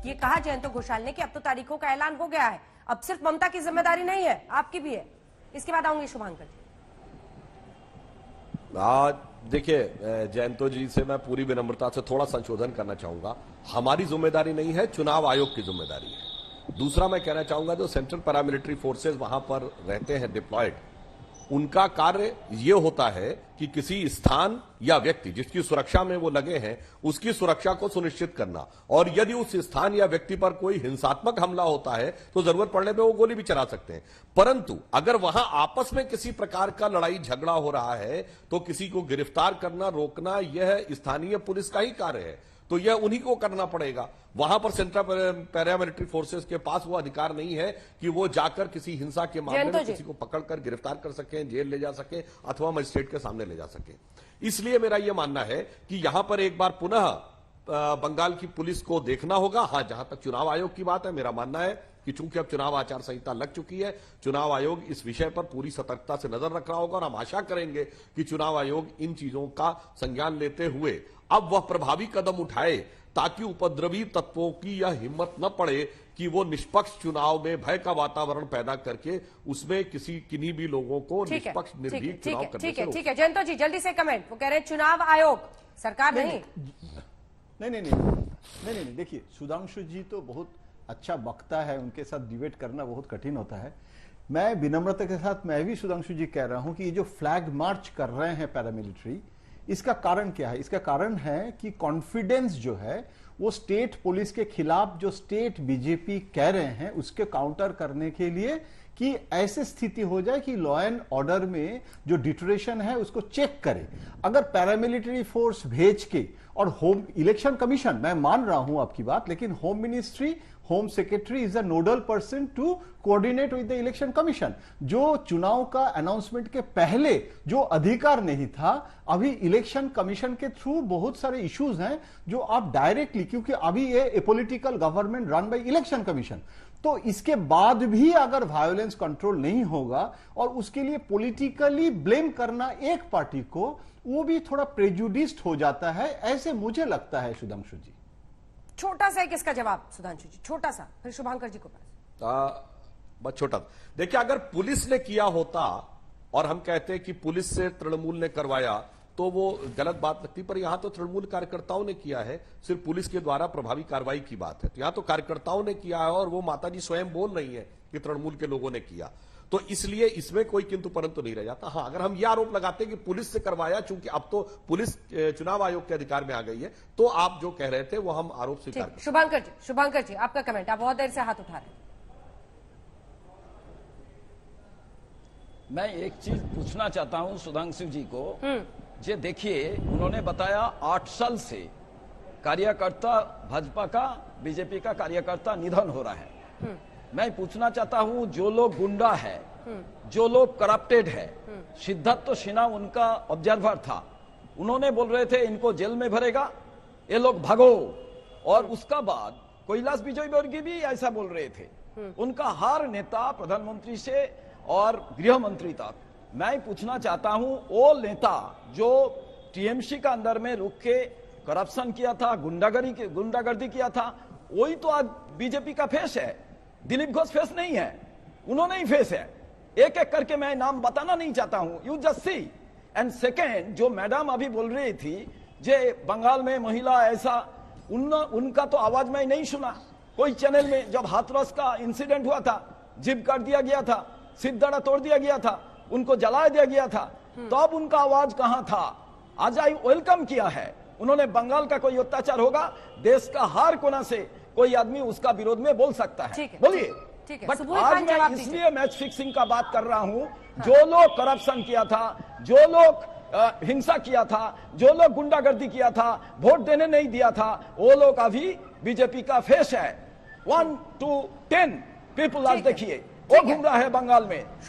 ये कहा जयंत घोषाल ने कि अब तो तारीखों का ऐलान हो गया है, अब सिर्फ ममता की जिम्मेदारी नहीं है, आपकी भी है। इसके बाद आऊंगी शुभांकर जी। देखिए, जयंतो जी से मैं पूरी विनम्रता से थोड़ा संशोधन करना चाहूंगा। हमारी जिम्मेदारी नहीं है, चुनाव आयोग की जिम्मेदारी है। दूसरा मैं कहना चाहूंगा, जो सेंट्रल पैरामिलिट्री फोर्सेज वहां पर रहते हैं डिप्लॉयड, उनका कार्य ये होता है कि किसी स्थान या व्यक्ति जिसकी सुरक्षा में वो लगे हैं उसकी सुरक्षा को सुनिश्चित करना, और यदि उस स्थान या व्यक्ति पर कोई हिंसात्मक हमला होता है तो जरूरत पड़ने पे वो गोली भी चला सकते हैं। परंतु अगर वहां आपस में किसी प्रकार का लड़ाई झगड़ा हो रहा है तो किसी को गिरफ्तार करना, रोकना, यह स्थानीय पुलिस का ही कार्य है, तो यह उन्हीं को करना पड़ेगा। वहां पर सेंट्रल पैरामिलिट्री फोर्सेस के पास वो अधिकार नहीं है कि वो जाकर किसी हिंसा के मामले में किसी को पकड़कर गिरफ्तार कर सकें, जेल ले जा सके अथवा मजिस्ट्रेट के सामने ले जा सके। इसलिए मेरा यह मानना है कि यहां पर एक बार पुनः बंगाल की पुलिस को देखना होगा। हां, जहां तक चुनाव आयोग की बात है, मेरा मानना है कि चूंकि अब चुनाव आचार संहिता लग चुकी है, चुनाव आयोग इस विषय पर पूरी सतर्कता से नजर रख रहा होगा, और हम आशा करेंगे कि चुनाव आयोग इन चीजों का संज्ञान लेते हुए अब वह प्रभावी कदम उठाए ताकि उपद्रवी तत्वों की यह हिम्मत न पड़े कि वो निष्पक्ष चुनाव में भय का वातावरण पैदा करके उसमें किन्हीं भी लोगों को निष्पक्ष निर्भीक चुनाव करने से। ठीक है जयंतो जी, जल्दी से कमेंट। वो कह रहे हैं चुनाव आयोग, सरकार नहीं। देखिए, सुधांशु जी तो बहुत अच्छा वक्ता है, उनके साथ डिबेट करना बहुत कठिन होता है। मैं विनम्रता के साथ मैं भी सुधांशु जी कह रहा हूं कि ये जो फ्लैग मार्च कर रहे हैं पैरामिलिट्री, इसका कारण क्या है? इसका कारण है कि कॉन्फिडेंस जो है वो स्टेट पुलिस के खिलाफ जो स्टेट बीजेपी कह रहे हैं उसके काउंटर करने के लिए, कि ऐसी स्थिति हो जाए कि लॉ एंड ऑर्डर में जो डिटोरेशन है उसको चेक करे। अगर पैरामिलिट्री फोर्स भेज के, और होम इलेक्शन कमीशन, मैं मान रहा हूं आपकी बात, लेकिन home ministry, home secretary is a nodal person to coordinate with the election commission. जो चुनाव का अनाउंसमेंट के पहले जो अधिकार नहीं था, अभी इलेक्शन कमीशन के थ्रू बहुत सारे इश्यूज हैं जो आप डायरेक्टली, क्योंकि अभी ये a political government run by election commission, तो इसके बाद भी अगर वायोलेंस कंट्रोल नहीं होगा और उसके लिए पॉलिटिकली ब्लेम करना एक पार्टी को, वो भी थोड़ा प्रेजुडिस्ड हो जाता है, ऐसे मुझे लगता है। सुधांशु जी, छोटा सा एक इसका जवाब सुधांशु जी, छोटा सा, फिर शुभांकर जी को पास। बस छोटा। देखिए, अगर पुलिस ने किया होता और हम कहते हैं कि पुलिस से तृणमूल ने करवाया तो वो गलत बात लगती, पर यहां तो तृणमूल कार्यकर्ताओं ने किया है, सिर्फ पुलिस के द्वारा प्रभावी कार्रवाई की बात है। तो यहां तो कार्यकर्ताओं ने किया है और वो माताजी स्वयं बोल रही है कि तृणमूल के लोगों ने किया, तो इसलिए इसमें कोई किंतु परंतु नहीं रह जाता। हां, अगर हम यह आरोप लगाते हैं कि पुलिस से करवाया, चूंकि अब तो पुलिस चुनाव आयोग के अधिकार में आ गई है, तो आप जो कह रहे थे वो हम आरोप स्वीकार करते हैं। शुभांकर जी आपका कमेंट, आप बहुत देर से हाथ उठा रहे हैं। मैं एक चीज पूछना चाहता हूं सुधांशु जी को। जे देखिए, उन्होंने बताया 8 साल से कार्यकर्ता, भाजपा का, बीजेपी का कार्यकर्ता निधन हो रहा है। मैं पूछना चाहता हूं, जो लोग गुंडा है, जो लोग करप्टेड है, सिद्धार्थ सिन्हा उनका ऑब्जर्वर था, उन्होंने बोल रहे थे इनको जेल में भरेगा, ये लोग भागो, और उसका बाद कैलाश विजयवर्गीय भी ऐसा बोल रहे थे। उनका हर नेता, प्रधानमंत्री से और गृह मंत्री तक, मैं पूछना चाहता हूं, वो नेता जो टीएमसी का अंदर में रुक के करप्शन किया था, गुंडागर्दी किया था, वही तो आज बीजेपी का फेस है। दिलीप घोष फेस नहीं है, उन्होंने ही फेस है। एक एक करके मैं नाम बताना नहीं चाहता हूं, you just see. And second, जो मैडम अभी बोल रही थी जे बंगाल में महिला ऐसा, उनका तो आवाज मैं नहीं सुना कोई चैनल में। जब हाथरस का इंसिडेंट हुआ था, जिप कर दिया गया था, सिद्धाड़ा तोड़ दिया गया था, उनको जला दिया गया था, तो अब उनका आवाज कहां था? आज आई वेलकम किया है उन्होंने। बंगाल का कोई अत्याचार होगा, देश का हर कोना से कोई आदमी उसका विरोध में बोल सकता है, बोलिए। बट आज मैं इसलिए मैच फिक्सिंग का बात कर रहा हूं, जो लोग करप्शन किया था, जो लोग हिंसा किया था, जो लोग गुंडागर्दी किया था, वोट देने नहीं दिया था, वो लोग अभी बीजेपी का फेस है। 1 to 10 पीपल आज देखिए वो घूम रहा है बंगाल में।